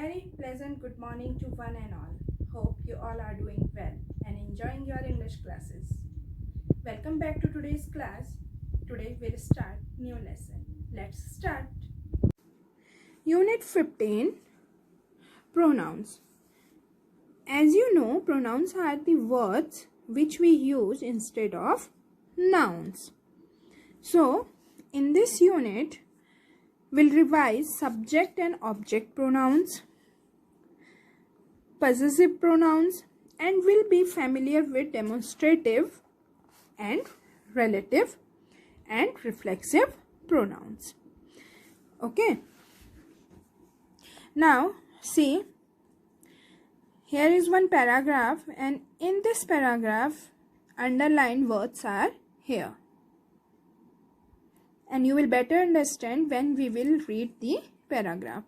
very pleasant good morning to one and all. Hope you all are doing well and enjoying your English classes. Welcome back to today's class. Today we'll start new lesson. Let's start. Unit 15, Pronouns. As you know, pronouns are the words which we use instead of nouns. So, in this unit, we'll revise subject and object pronouns, possessive pronouns, and will be familiar with demonstrative and relative and reflexive pronouns. Okay. Now, see, here is one paragraph, and in this paragraph, underlined words are here. And you will better understand when we will read the paragraph.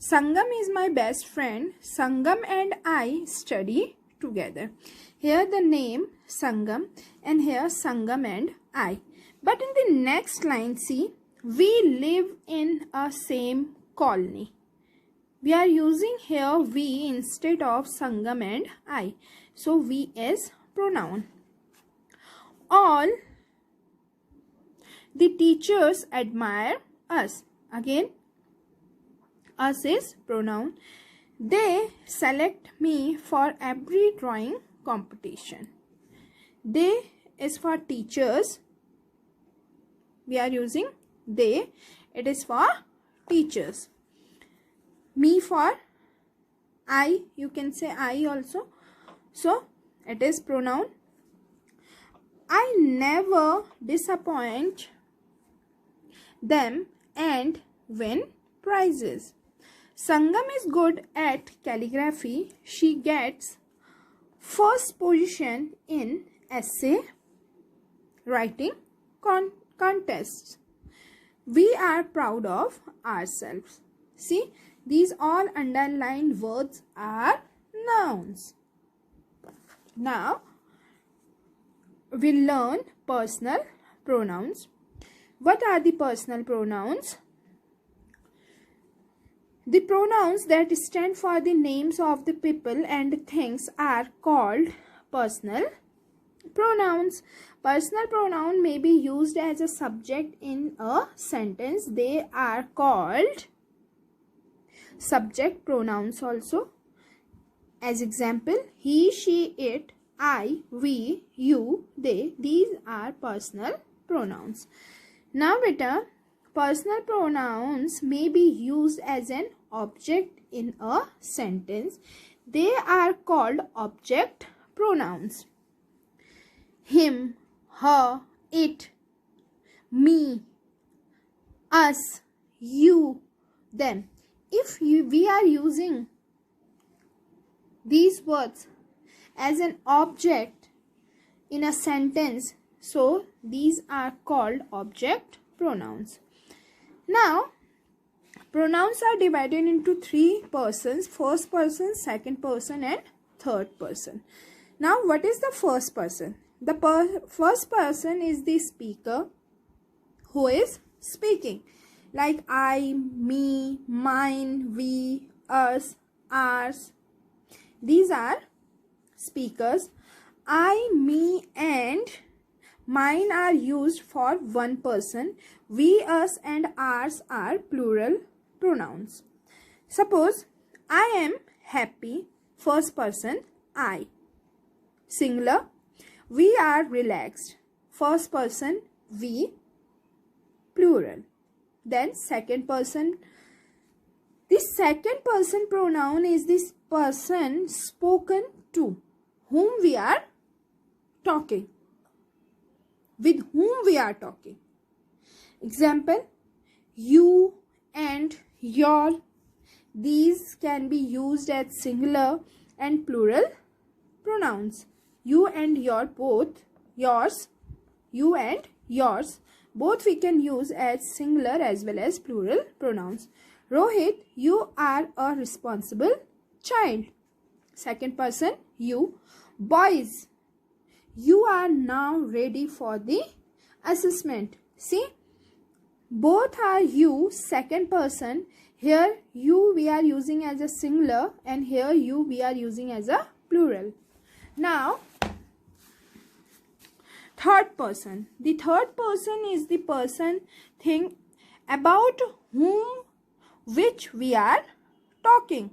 Sangam is my best friend. Sangam and I study together. Here the name Sangam and here Sangam and I. But in the next line, see, we live in a same colony. We are using here we instead of Sangam and I. So we is pronoun. All the teachers admire us. Again, us is pronoun. They select me for every drawing competition. They is for teachers. We are using they. It is for teachers. Me for I. You can say I also. So, it is pronoun. I never disappoint them and win prizes. Sangam is good at calligraphy. She gets first position in essay writing contests. We are proud of ourselves. See, these all underlined words are nouns. Now, we'll learn personal pronouns. What are the personal pronouns? The pronouns that stand for the names of the people and things are called personal pronouns. Personal pronoun may be used as a subject in a sentence. They are called subject pronouns also. As example, he, she, it, I, we, you, they. These are personal pronouns. Now beta, personal pronouns may be used as an object in a sentence. They are called object pronouns. Him, her, it, me, us, you, them. If we are using these words as an object in a sentence, so these are called object pronouns. Now, pronouns are divided into three persons: first person, second person, and third person. Now, what is the first person? The first person is the speaker who is speaking. Like I, me, mine, we, us, ours. These are speakers. I, me, and mine are used for one person. We, us, and ours are plural pronouns. Suppose I am happy. First person I. Singular. We are relaxed. First person we. Plural. Then second person. The second person pronoun is this person spoken to, whom we are talking. With whom we are talking. Example, you and your. These can be used as singular and plural pronouns. You and your, both, yours, you and yours. Both we can use as singular as well as plural pronouns. Rohit, you are a responsible child. Second person, you. Boys, you are now ready for the assessment. See, both are you, second person. Here you we are using as a singular, and here you we are using as a plural. Now third person. The third person is the person, thing about whom which we are talking.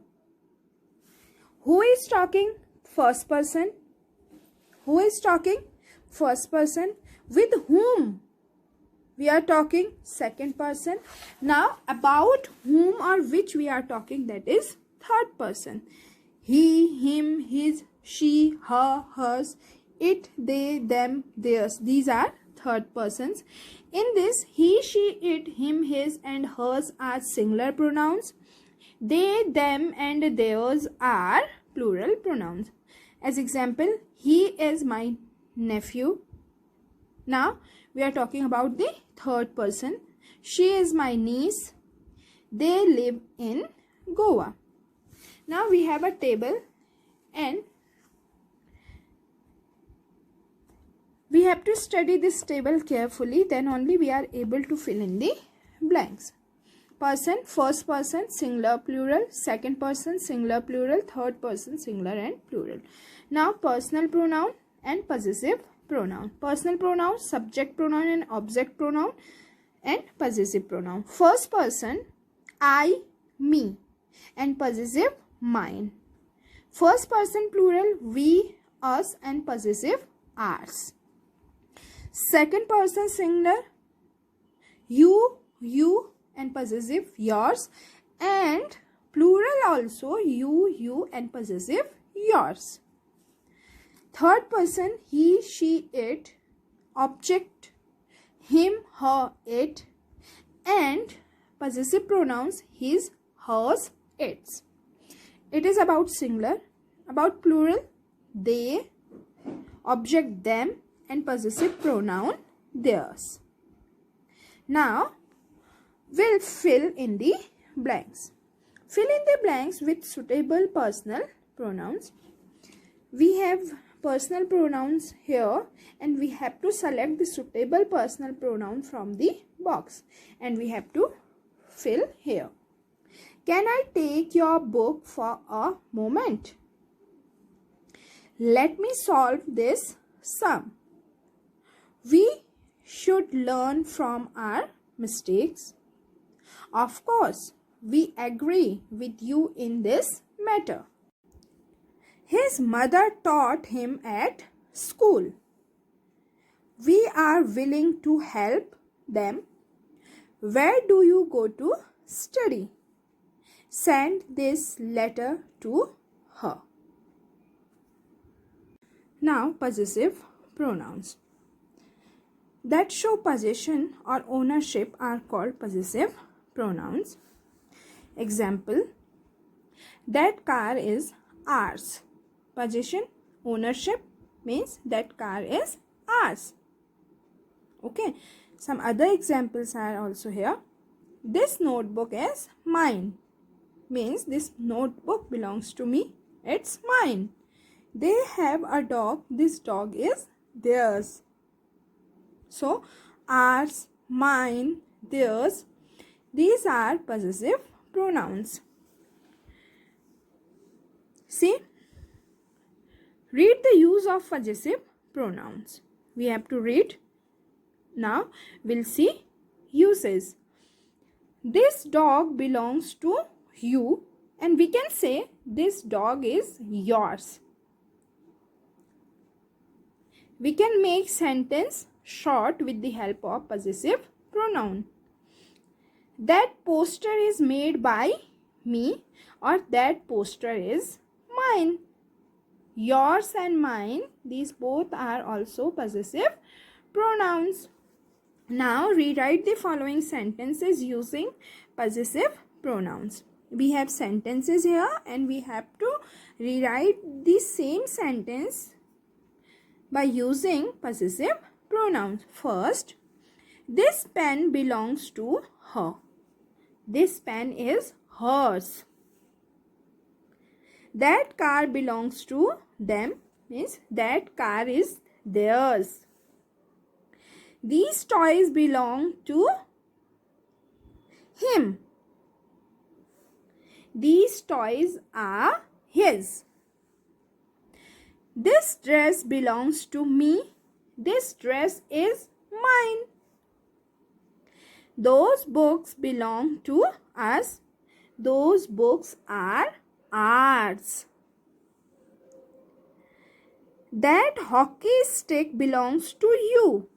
Who is talking? First person. Who is talking? First person. With whom we are talking? Second person. Now about whom or which we are talking, that is third person. He, him, his, she, her, hers, it, they, them, theirs. These are third persons. In this, he, she, it, him, his and hers are singular pronouns. They, them and theirs are plural pronouns. As example, he is my nephew. Now we are talking about the third person. She is my niece. They live in Goa. Now we have a table and we have to study this table carefully, then only we are able to fill in the blanks. Person, first person, singular, plural, second person, singular, plural, third person, singular and plural. Now personal pronoun and possessive pronoun. Personal pronoun, subject pronoun and object pronoun and possessive pronoun. First person, I, me, and possessive, mine. First person plural, we, us and possessive, ours. Second person singular, you and possessive, yours, and plural also, you and possessive, yours. Third person, he, she, it, object, him, her, it, and possessive pronouns, his, hers, its. It is about singular. About plural, they, object, them, and possessive pronoun, theirs. Now we'll fill in the blanks. Fill in the blanks with suitable personal pronouns. We have personal pronouns here and we have to select the suitable personal pronoun from the box and we have to fill here. Can I take your book for a moment? Let me solve this sum. We should learn from our mistakes. Of course, we agree with you in this matter. His mother taught him at school. We are willing to help them. Where do you go to study? Send this letter to her. Now, possessive pronouns that show possession or ownership are called possessive pronouns. Example, that car is ours. Possession, ownership means that car is ours. Okay, some other examples are also here. This notebook is mine. Means this notebook belongs to me. It's mine. They have a dog. This dog is theirs. So, ours, mine, theirs, these are possessive pronouns. See, read the use of possessive pronouns. We have to read. Now, we'll see uses. This dog belongs to you and we can say this dog is yours. We can make sentence short with the help of possessive pronoun. That poster is made by me or that poster is mine. Yours and mine, these both are also possessive pronouns. Now rewrite the following sentences using possessive pronouns. We have sentences here and we have to rewrite the same sentence by using possessive pronouns. First, this pen belongs to her. This pen is hers. That car belongs to them means that car is theirs. These toys belong to him. These toys are his. This dress belongs to me. This dress is mine. Those books belong to us. Those books are ours. That hockey stick belongs to you.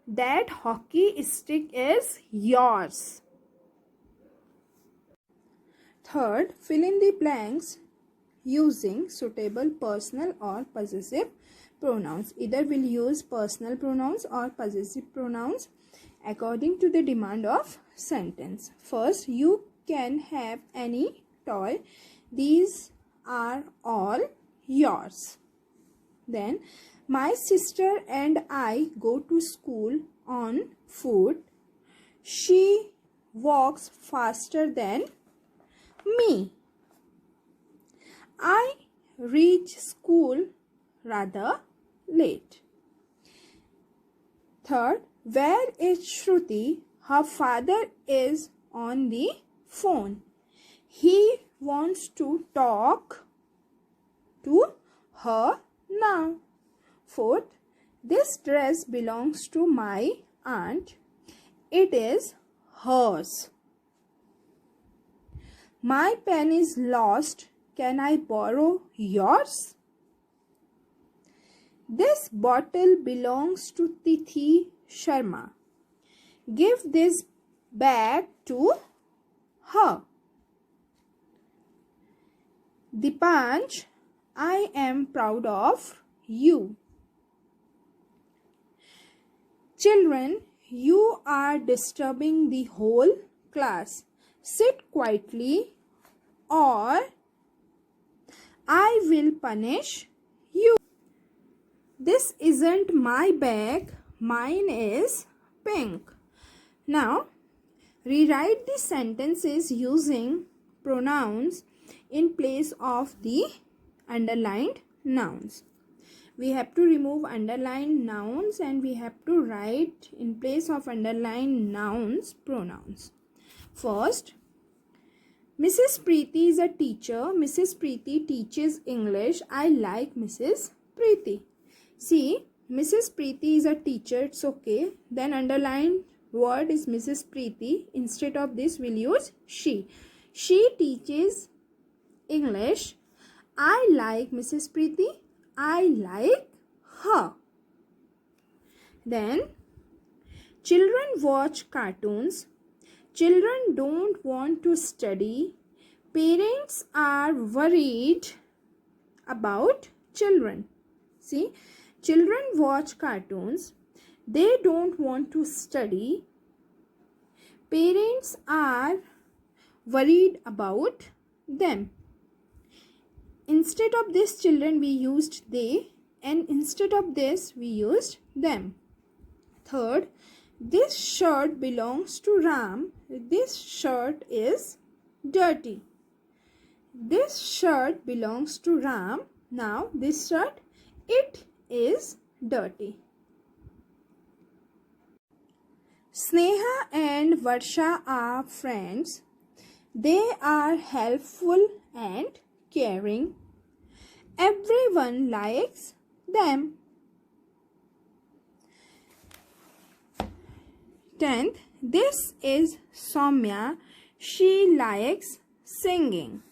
That hockey stick is yours. Third, fill in the blanks using suitable personal or possessive pronouns. Either we'll use personal pronouns or possessive pronouns according to the demand of sentence. First, you can have any toy. These are all yours. Then, my sister and I go to school on foot. She walks faster than me. I reach school rather late. Third, where is Shruti? Her father is on the phone. He wants to talk to her now. Fourth, this dress belongs to my aunt. It is hers. My pen is lost. Can I borrow yours? This bottle belongs to Tithi Sharma. Give this bag to her. Dipanj, I am proud of you. Children, you are disturbing the whole class. Sit quietly or I will punish you. This isn't my bag. Mine is pink. Now, rewrite the sentences using pronouns in place of the underlined nouns. We have to remove underlined nouns and we have to write in place of underlined nouns pronouns. First, Mrs. Preeti is a teacher. Mrs. Preeti teaches English. I like Mrs. Preeti. See, Mrs. Preeti is a teacher. It's okay. Then underlined word is Mrs. Preeti. Instead of this, we'll use she. She teaches English. I like Mrs. Preeti. I like her. Then, children watch cartoons. Children don't want to study. Parents are worried about children. See, children watch cartoons. They don't want to study. Parents are worried about them. Instead of this children, we used they, and instead of this, we used them. Third, this shirt belongs to Ram. This shirt is dirty. This shirt belongs to Ram. Now, this shirt, it is dirty. Sneha and Varsha are friends. They are helpful and caring. Everyone likes them. 10th, this is Soumya. She likes singing.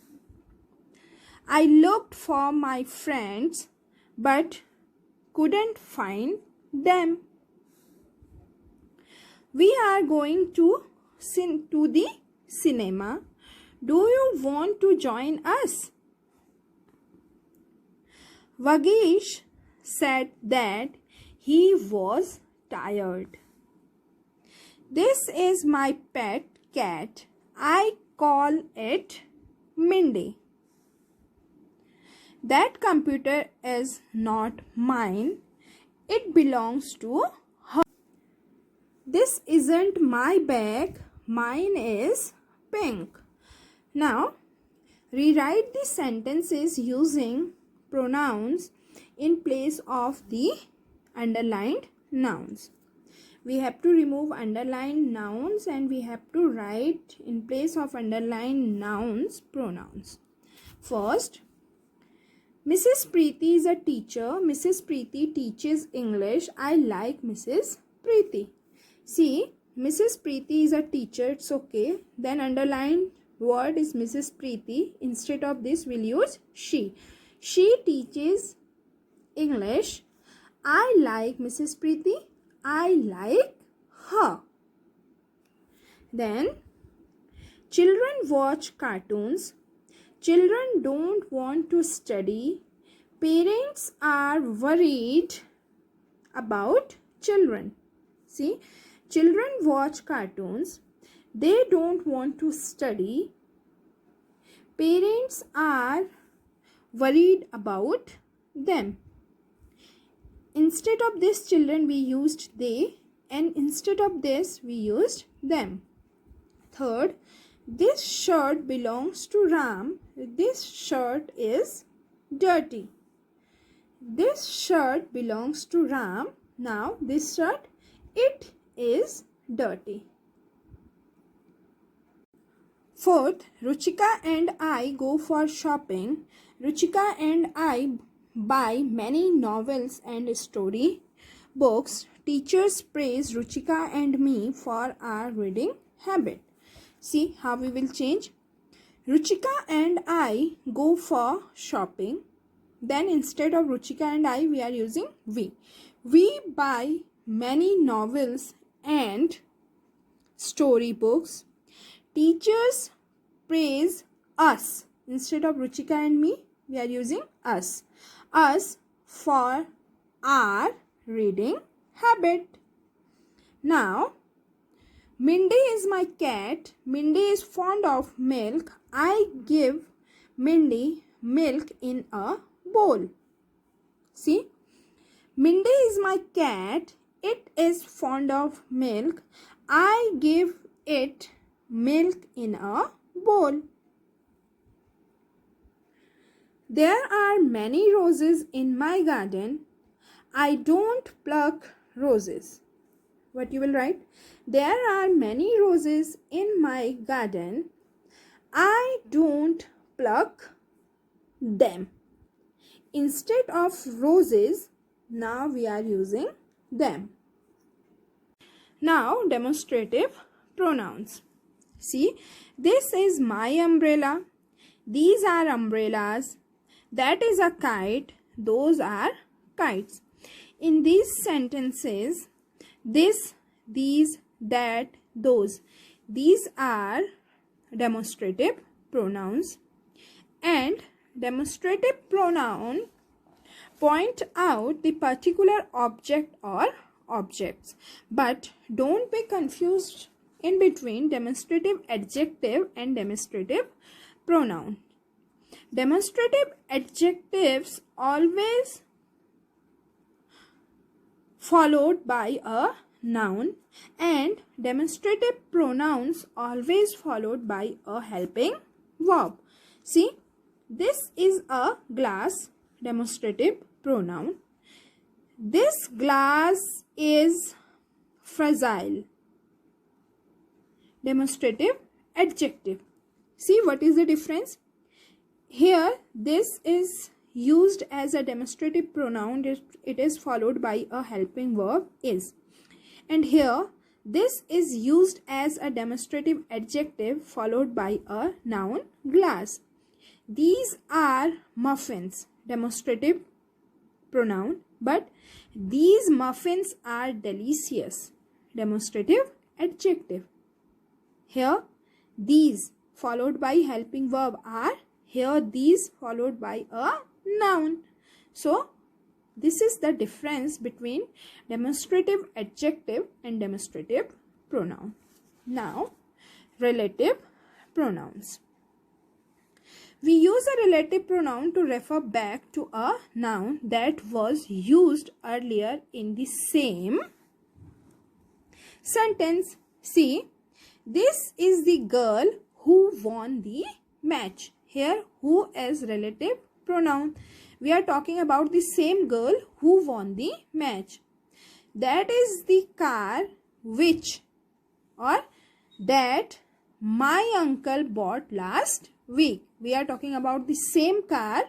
I looked for my friends but couldn't find them. We are going to the cinema. Do you want to join us? Vagish said that he was tired. This is my pet cat. I call it Mindy. That computer is not mine. It belongs to her. This isn't my bag. Mine is pink. Now, rewrite the sentences using pronouns in place of the underlined nouns. we have to remove underlined nouns and we have to write in place of underlined nouns pronouns. First, Mrs. Preeti is a teacher. Mrs. Preeti teaches English. I like Mrs. Preeti. See, Mrs. Preeti is a teacher. It's okay. Then underlined word is Mrs. Preeti. Instead of this, we'll use she. She teaches English. I like Mrs. Preeti. I like her. Then, children watch cartoons. Children don't want to study. Parents are worried about children. See, children watch cartoons. They don't want to study. Parents are worried about them. Instead of this children, we used they, and instead of this, we used them. Third, this shirt belongs to Ram. This shirt is dirty. This shirt belongs to Ram. Now, this shirt, it is dirty. Fourth, Ruchika and I go for shopping. Ruchika and I buy many novels and story books. Teachers praise Ruchika and me for our reading habit. See how we will change. Ruchika and I go for shopping. Then instead of Ruchika and I, we are using we. We buy many novels and storybooks. Teachers praise us. Instead of Ruchika and me, we are using us. Us for our reading habit. Now, Mindy is my cat. Mindy is fond of milk. I give Mindy milk in a bowl. See, Mindy is my cat. It is fond of milk. I give it milk in a bowl. There are many roses in my garden. I don't pluck roses. What you will write? There are many roses in my garden. I don't pluck them. Instead of roses, now we are using them. Now, demonstrative pronouns. See, this is my umbrella. These are umbrellas. That is a kite. Those are kites. In these sentences, this, these, that, those. These are demonstrative pronouns. And demonstrative pronoun point out the particular object or objects. But don't be confused in between demonstrative adjective and demonstrative pronoun. Demonstrative adjectives always followed by a noun and demonstrative pronouns always followed by a helping verb. See, this is a glass, demonstrative pronoun. This glass is fragile, demonstrative adjective. See what is the difference? Here, this is used as a demonstrative pronoun. It is followed by a helping verb is. And here, this is used as a demonstrative adjective followed by a noun glass. These are muffins, demonstrative pronoun. But these muffins are delicious, demonstrative adjective. Here, these followed by helping verb are. Here, these followed by a noun. So, this is the difference between demonstrative adjective and demonstrative pronoun. Now, relative pronouns. We use a relative pronoun to refer back to a noun that was used earlier in the same sentence. See, this is the girl who won the match. Here, who is relative pronoun. We are talking about the same girl who won the match. that is the car which or that my uncle bought last week. We are talking about the same car,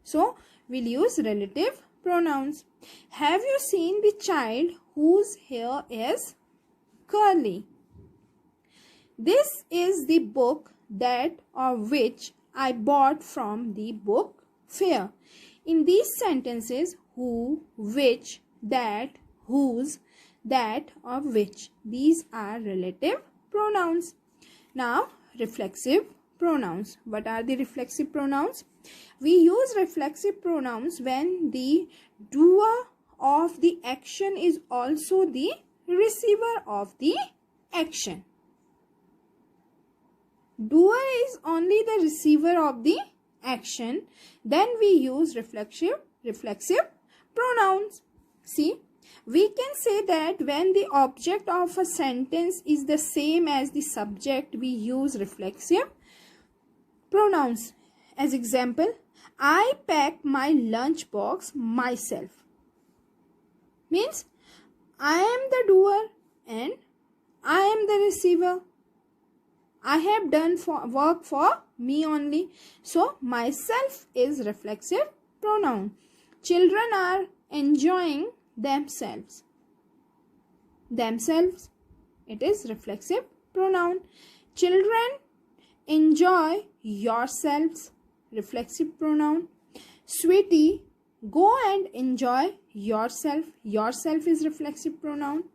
so we'll use relative pronouns. Have you seen the child whose hair is curly? This is the book that or which I bought from the book fair. In these sentences, who, which, that, whose, that or which, these are relative pronouns. Now, reflexive pronouns. What are the reflexive pronouns? We use reflexive pronouns when the doer of the action is also the receiver of the action. Doer is only the receiver of the action, then we use reflexive pronouns. See, we can say that when the object of a sentence is the same as the subject, we use reflexive pronouns. As example, I pack my lunch box myself. Means I am the doer and I am the receiver. I have done work for me only. So, myself is reflexive pronoun. Children are enjoying themselves. Themselves, it is reflexive pronoun. Children, enjoy yourselves. Reflexive pronoun. Sweetie, go and enjoy yourself. Yourself is reflexive pronoun.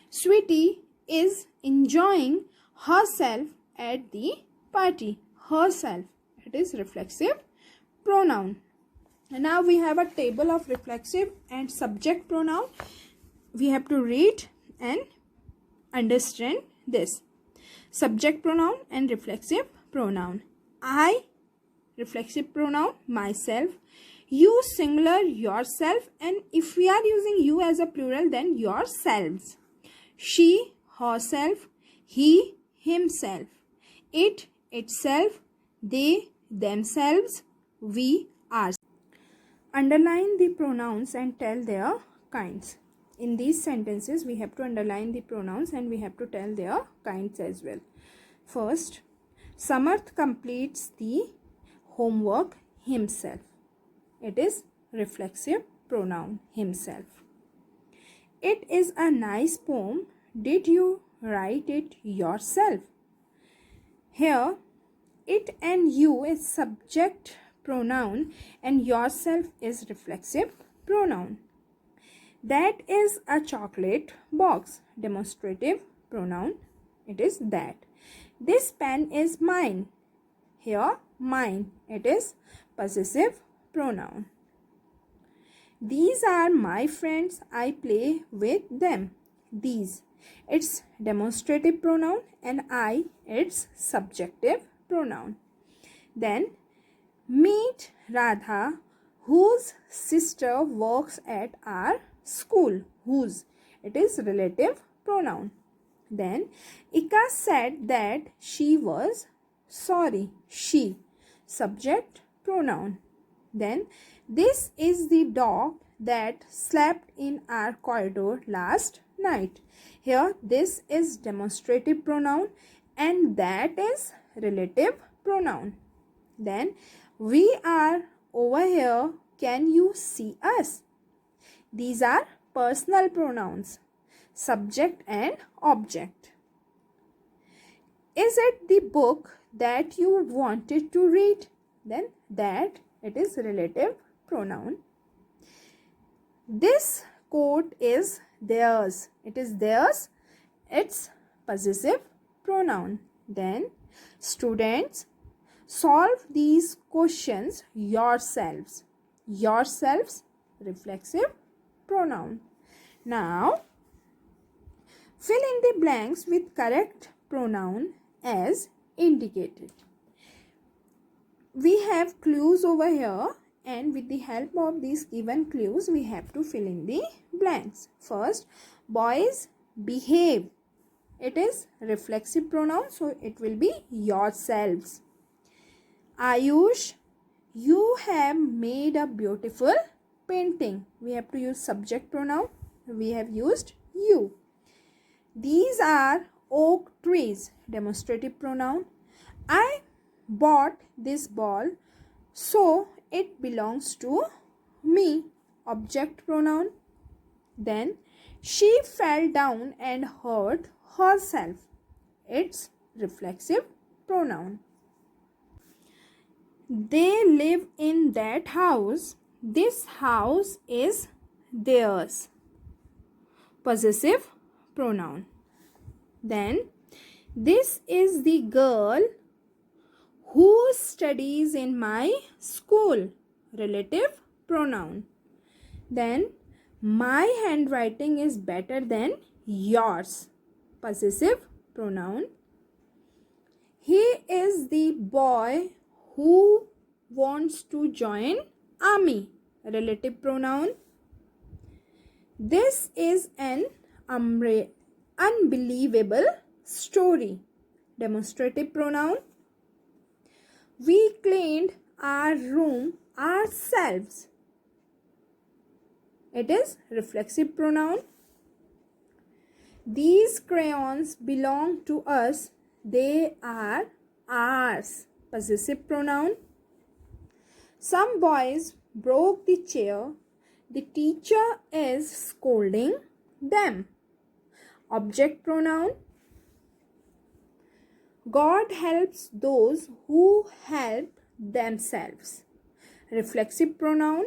Sweetie is enjoying herself at the party. Herself, it is reflexive pronoun. And now we have a table of reflexive and subject pronoun. We have to read and understand this. Subject pronoun and reflexive pronoun. I, reflexive pronoun, myself. You, singular, yourself. And if we are using you as a plural, then yourselves. She, herself. He, himself. It, itself. They, themselves. We, ours. Underline the pronouns and tell their kinds. In these sentences, we have to underline the pronouns and we have to tell their kinds as well. First, Samarth completes the homework himself. It is reflexive pronoun, himself. It is a nice poem. Did you write it yourself? Here, it and you is subject pronoun and yourself is reflexive pronoun. That is a chocolate box. Demonstrative pronoun. It is that. This pen is mine. Here, mine. It is possessive pronoun. These are my friends. I play with them. These. It's demonstrative pronoun and I, it's subjective pronoun. Then, meet Radha, whose sister works at our school. Whose, it is relative pronoun. Then Ika said that she was sorry. She, subject pronoun. Then this is the dog that slept in our corridor last night. Here this is demonstrative pronoun and that is relative pronoun. Then we are over here. Can you see us? These are personal pronouns, subject and object. Is it the book that you wanted to read? Then that, it is relative pronoun. This coat is theirs. It is theirs. It's possessive pronoun. Then students, solve these questions yourselves. Yourselves, reflexive pronoun. Now, fill in the blanks with correct pronoun as indicated. We have clues over here and with the help of these given clues, we have to fill in the blanks. First, boys behave. It is reflexive pronoun, so it will be yourselves. Ayush, you have made a beautiful painting. We have to use subject pronoun. We have used you. These are oak trees. Demonstrative pronoun. I bought this ball, so it belongs to me. Object pronoun. Then she fell down and hurt herself. It's reflexive pronoun. They live in that house. This house is theirs. Possessive pronoun. Then this is the girl who studies in my school. Relative pronoun. Then my handwriting is better than yours. Possessive pronoun. He is the boy who wants to join army. Relative pronoun. This is an unbelievable story. Demonstrative pronoun. We cleaned our room ourselves. It is reflexive pronoun. These crayons belong to us. They are ours. Possessive pronoun. Some boys broke the chair. The teacher is scolding them. Object pronoun. God helps those who help themselves. Reflexive pronoun.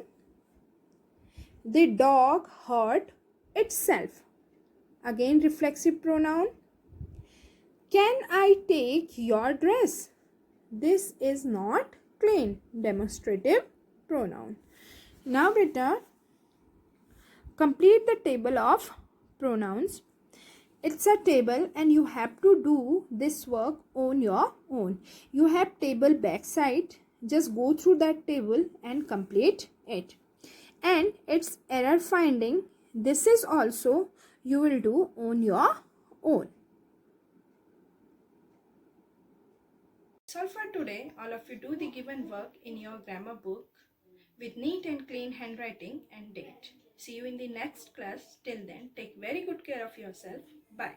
The dog hurt itself. Again reflexive pronoun. Can I take your dress? This is not clean. Demonstrative pronoun. Now beta, complete the table of pronouns. It's a table and you have to do this work on your own. You have table backside. Just go through that table and complete it. And it's error finding. This is also you will do on your own. So for today, all of you do the given work in your grammar book with neat and clean handwriting and date. See you in the next class. Till then, take very good care of yourself. Bye.